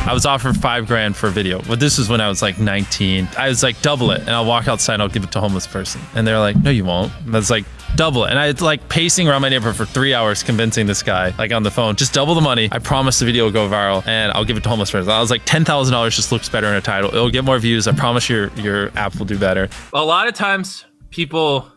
I was offered $5,000 for a video. But this was when I was like 19. I was like, double it. And I'll walk outside and I'll give it to a homeless person. And they're like, no, you won't. And I was like, double it. And I was like pacing around my neighborhood for 3 hours convincing this guy, like on the phone, just double the money. I promise the video will go viral and I'll give it to homeless person. I was like, $10,000 just looks better in a title. It'll get more views. I promise your app will do better. A lot of times people,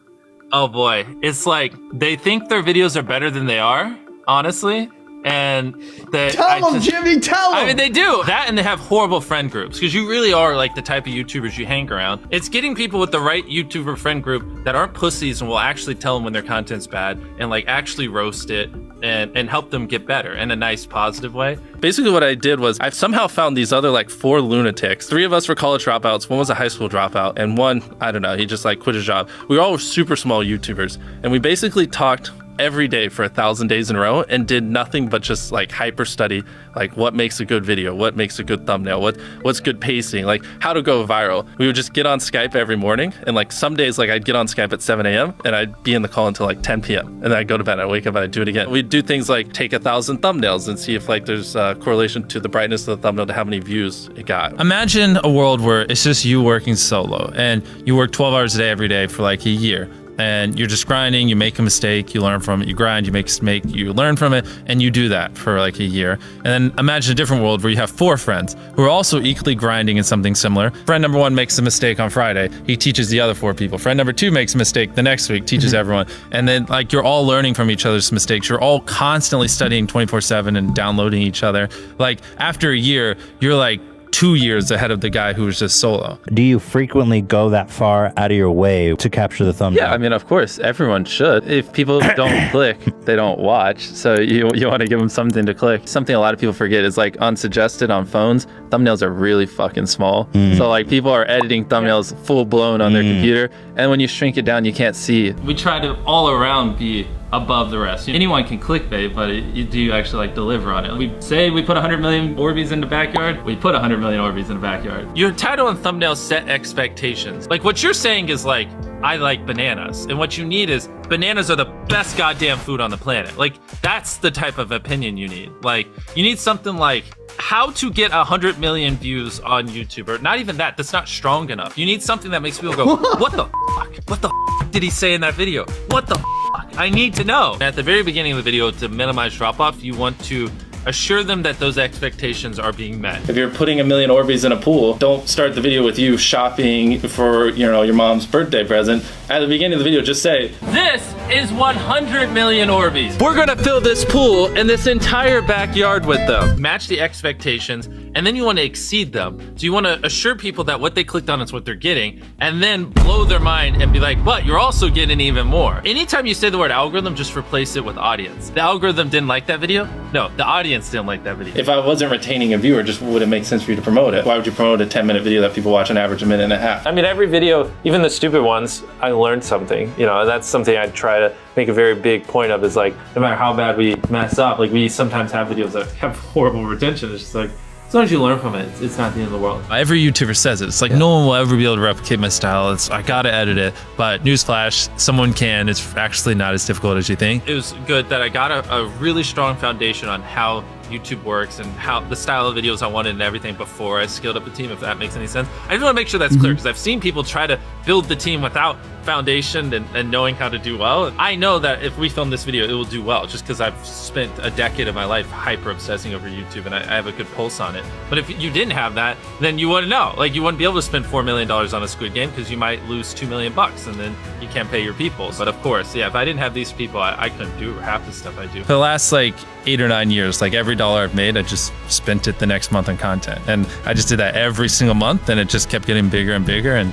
oh boy, it's like they think their videos are better than they are, honestly. And tell them, Jimmy, tell them. I mean, they do that, and they have horrible friend groups because you really are like the type of YouTubers you hang around. It's getting people with the right YouTuber friend group that aren't pussies and will actually tell them when their content's bad and like actually roast it and help them get better in a nice, positive way. Basically what I did was I've somehow found these other like 4 lunatics. 3 of us were college dropouts, 1 was a high school dropout, and 1, I don't know, he just like quit his job. We were all super small YouTubers, and we basically talked every day for 1,000 days in a row and did nothing but just like hyper study like what makes a good video, what makes a good thumbnail, what's good pacing, like how to go viral. We would just get on Skype every morning, and like some days like I'd get on Skype at 7 a.m. and I'd be in the call until like 10 p.m. and then I'd go to bed, I'd wake up and I'd do it again. We'd do things like take 1,000 thumbnails and see if like there's a correlation to the brightness of the thumbnail to how many views it got. Imagine a world where it's just you working solo and you work 12 hours a day every day for like a year. And you're just grinding, you make a mistake, you learn from it, you grind, you make a mistake, you learn from it, and you do that for like a year. And then imagine a different world where you have 4 friends who are also equally grinding in something similar. Friend number 1 makes a mistake on Friday, he teaches the other 4 people. Friend number 2 makes a mistake the next week, teaches everyone. And then like you're all learning from each other's mistakes. You're all constantly studying 24/7 and downloading each other. Like after a year, you're like 2 years ahead of the guy who was just solo. Do you frequently go that far out of your way to capture the thumbnail? Yeah, I mean, of course, everyone should. If people don't click, they don't watch. So you want to give them something to click. Something a lot of people forget is like unsuggested on phones, thumbnails are really fucking small. So like people are editing thumbnails full blown on their computer. And when you shrink it down, you can't see. We try to all around be above the rest. Anyone can clickbait, but do you actually like deliver on it? We say we put 100 million Orbeez in the backyard, we put 100 million Orbeez in the backyard. Your title and thumbnail set expectations. Like what you're saying is like, I like bananas. And what you need is bananas are the best goddamn food on the planet. Like that's the type of opinion you need. Like you need something like how to get 100 million views on YouTube, or not even that, that's not strong enough. You need something that makes people go, what the fuck? What the fuck did he say in that video? What the fuck? I need to know. At the very beginning of the video, to minimize drop-off, you want to assure them that those expectations are being met. If you're putting 1 million Orbeez in a pool, don't start the video with you shopping for, you know, your mom's birthday present. At the beginning of the video, just say, this is 100 million Orbeez. We're gonna fill this pool and this entire backyard with them. Match the expectations, and then you want to exceed them. So you want to assure people that what they clicked on is what they're getting, and then blow their mind and be like, but you're also getting even more. Anytime you say the word algorithm, just replace it with audience. The algorithm didn't like that video? No, the audience didn't like that video. If I wasn't retaining a viewer, just wouldn't make sense for you to promote it. Why would you promote a 10-minute video that people watch on average a minute and a half? I mean, every video, even the stupid ones, I learned something, you know, and that's something I try to make a very big point of, is like, no matter how bad we mess up, like we sometimes have videos that have horrible retention. It's just like, as long as you learn from it, it's not the end of the world. Every YouTuber says it. It's like, no one will ever be able to replicate my style. I gotta edit it. But newsflash, someone can. It's actually not as difficult as you think. It was good that I got a really strong foundation on how YouTube works and how the style of videos I wanted and everything before I scaled up a team, if that makes any sense. I just want to make sure that's clear, because I've seen people try to build the team without foundation and knowing how to do well. I know that if we film this video, it will do well, just because I've spent a decade of my life hyper obsessing over YouTube and I have a good pulse on it. But if you didn't have that, then you wouldn't know. Like you wouldn't be able to spend $4 million on a Squid Game, because you might lose $2 million and then you can't pay your people. But of course, yeah, if I didn't have these people, I couldn't do half the stuff I do. For the last like 8 or 9 years, like every dollar I've made, I just spent it the next month on content. And I just did that every single month, and it just kept getting bigger and bigger, and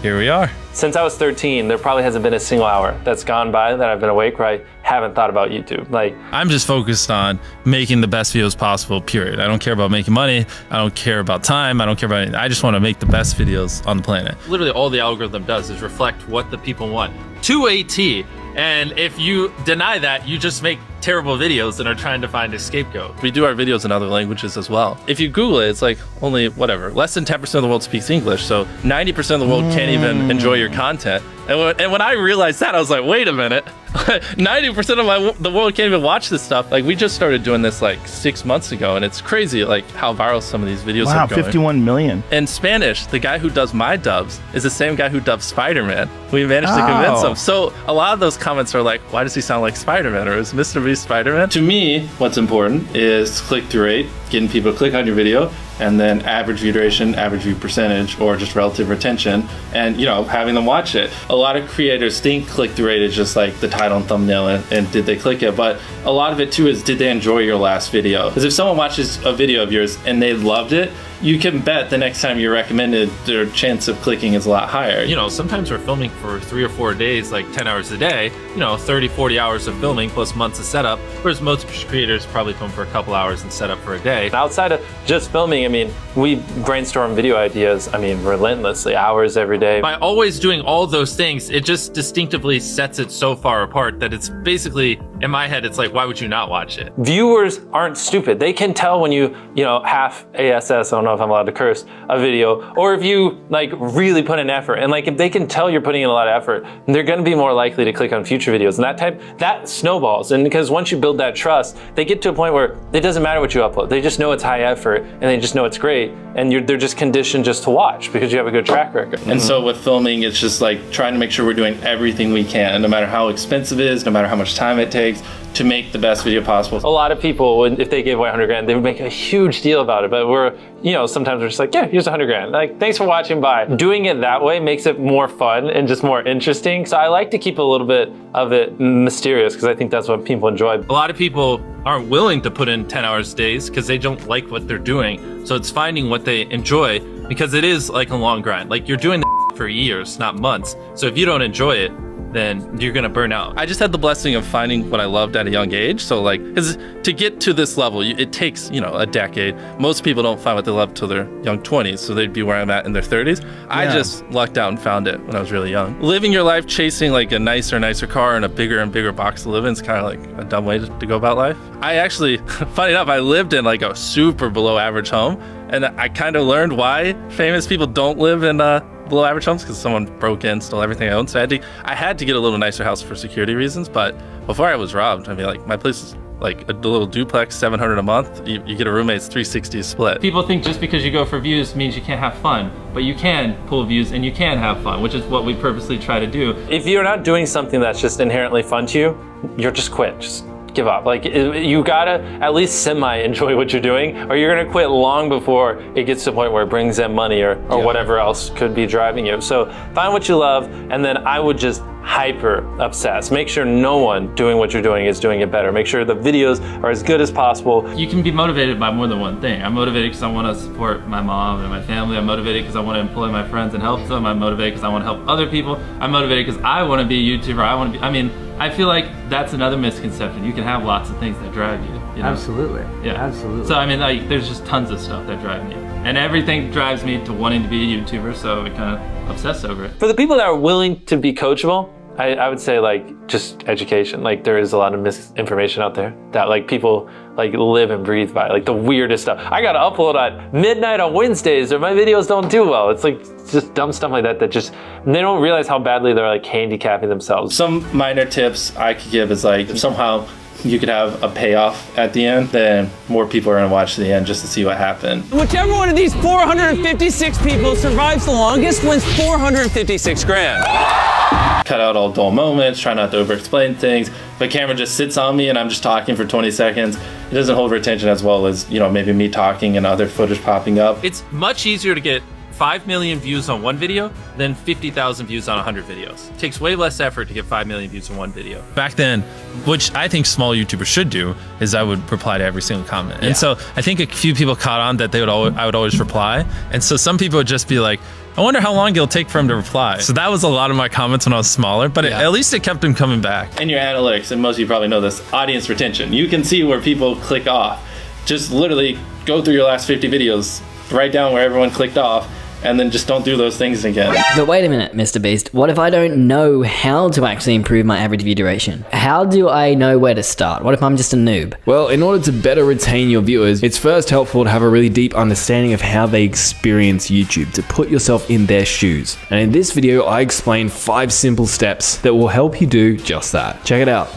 here we are. Since I was 13, there probably hasn't been a single hour that's gone by that I've been awake where I haven't thought about YouTube. Like, I'm just focused on making the best videos possible, period. I don't care about making money. I don't care about time. I don't care about anything. I just want to make the best videos on the planet. Literally all the algorithm does is reflect what the people want to a T. And if you deny that, you just make terrible videos and are trying to find a scapegoat. We do our videos in other languages as well. If you Google it, it's like only whatever, less than 10% of the world speaks English. So 90% of the world can't even enjoy your content. And when I realized that, I was like, wait a minute. 90% of the world can't even watch this stuff. Like, we just started doing this like 6 months ago, and it's crazy like how viral some of these videos are going. 51 million. In Spanish, the guy who does my dubs is the same guy who dubbed Spider-Man. We managed to convince him. So a lot of those comments are like, why does he sound like Spider-Man? Or is Mr. Beast Spider-Man? To me, what's important is click-through rate, getting people to click on your video, and then average view duration, average view percentage, or just relative retention, and having them watch it. A lot of creators think click-through rate is just like the title and thumbnail and did they click it, but a lot of it too is, did they enjoy your last video? Because if someone watches a video of yours and they loved it, you can bet the next time you're recommended, their chance of clicking is a lot higher. Sometimes we're filming for 3 or 4 days, like 10 hours a day, 30, 40 hours of filming plus months of setup, whereas most creators probably film for a couple hours and set up for a day. Outside of just filming, we brainstorm video ideas, relentlessly, hours every day. By always doing all those things, it just distinctively sets it so far apart that it's basically, in my head, it's like, why would you not watch it? Viewers aren't stupid. They can tell when you half ASS, I don't know if I'm allowed to curse, a video, or if you really put in effort. And if they can tell you're putting in a lot of effort, they're going to be more likely to click on future videos. And that snowballs. And because once you build that trust, they get to a point where it doesn't matter what you upload. They just know it's high effort and they just know it's great. And they're just conditioned just to watch because you have a good track record. And so with filming, it's just trying to make sure we're doing everything we can, no matter how expensive it is, no matter how much time it takes, to make the best video possible. A lot of people, if they gave away $100,000, they would make a huge deal about it. But sometimes we're just like, yeah, here's $100,000. Thanks for watching, bye. Doing it that way makes it more fun and just more interesting. So I like to keep a little bit of it mysterious because I think that's what people enjoy. A lot of people aren't willing to put in 10 hours days because they don't like what they're doing. So it's finding what they enjoy, because it is like a long grind. You're doing for years, not months. So if you don't enjoy it, then you're gonna burn out. I just had the blessing of finding what I loved at a young age. So because to get to this level, it takes, a decade. Most people don't find what they love till their young 20s. So they'd be where I'm at in their 30s. Yeah. I just lucked out and found it when I was really young. Living your life chasing a nicer car and a bigger and bigger box to live in is kind of a dumb way to go about life. I actually, funny enough, I lived in a super below average home. And I kind of learned why famous people don't live in below average homes, because someone broke in, stole everything I owned. So I had to get a little nicer house for security reasons. But before I was robbed, my place is a little duplex, $700 a month. You get a roommate, it's $360 split. People think just because you go for views means you can't have fun, but you can pull views and you can have fun, which is what we purposely try to do. If you're not doing something that's just inherently fun to you, you're just quit. Just give up. You gotta at least semi-enjoy what you're doing, or you're gonna quit long before it gets to the point where it brings in money or whatever else could be driving you. So find what you love, and then I would just hyper obsess. Make sure no one doing what you're doing is doing it better. Make sure the videos are as good as possible. You can be motivated by more than one thing. I'm motivated because I want to support my mom and my family. I'm motivated because I want to employ my friends and help them. I'm motivated because I want to help other people. I'm motivated because I want to be a YouTuber. I feel like that's another misconception. You can have lots of things that drive you. Absolutely. Yeah. Absolutely. So there's just tons of stuff that drive me. And everything drives me to wanting to be a YouTuber, so I kind of obsess over it. For the people that are willing to be coachable, I would say just education. There is a lot of misinformation out there that people live and breathe by, the weirdest stuff. I gotta upload at midnight on Wednesdays or my videos don't do well. It's just dumb stuff like that just, they don't realize how badly they're handicapping themselves. Some minor tips I could give is if somehow you could have a payoff at the end, then more people are gonna watch to the end just to see what happened. Whichever one of these 456 people survives the longest wins $456,000. Cut out all dull moments, try not to over-explain things. If a camera just sits on me and I'm just talking for 20 seconds, it doesn't hold retention as well as, maybe me talking and other footage popping up. It's much easier to get 5 million views on one video than 50,000 views on 100 videos. It takes way less effort to get 5 million views on one video. Back then, which I think small YouTubers should do, is I would reply to every single comment. Yeah. And so I think a few people caught on that I would always reply. And so some people would just be like, I wonder how long it'll take for him to reply. So that was a lot of my comments when I was smaller, but at least it kept him coming back. And your analytics, and most of you probably know this, audience retention. You can see where people click off. Just literally go through your last 50 videos, write down where everyone clicked off, and then just don't do those things again. But wait a minute, Mr. Beast. What if I don't know how to actually improve my average view duration? How do I know where to start? What if I'm just a noob? Well, in order to better retain your viewers, it's first helpful to have a really deep understanding of how they experience YouTube, to put yourself in their shoes. And in this video, I explain 5 simple steps that will help you do just that. Check it out.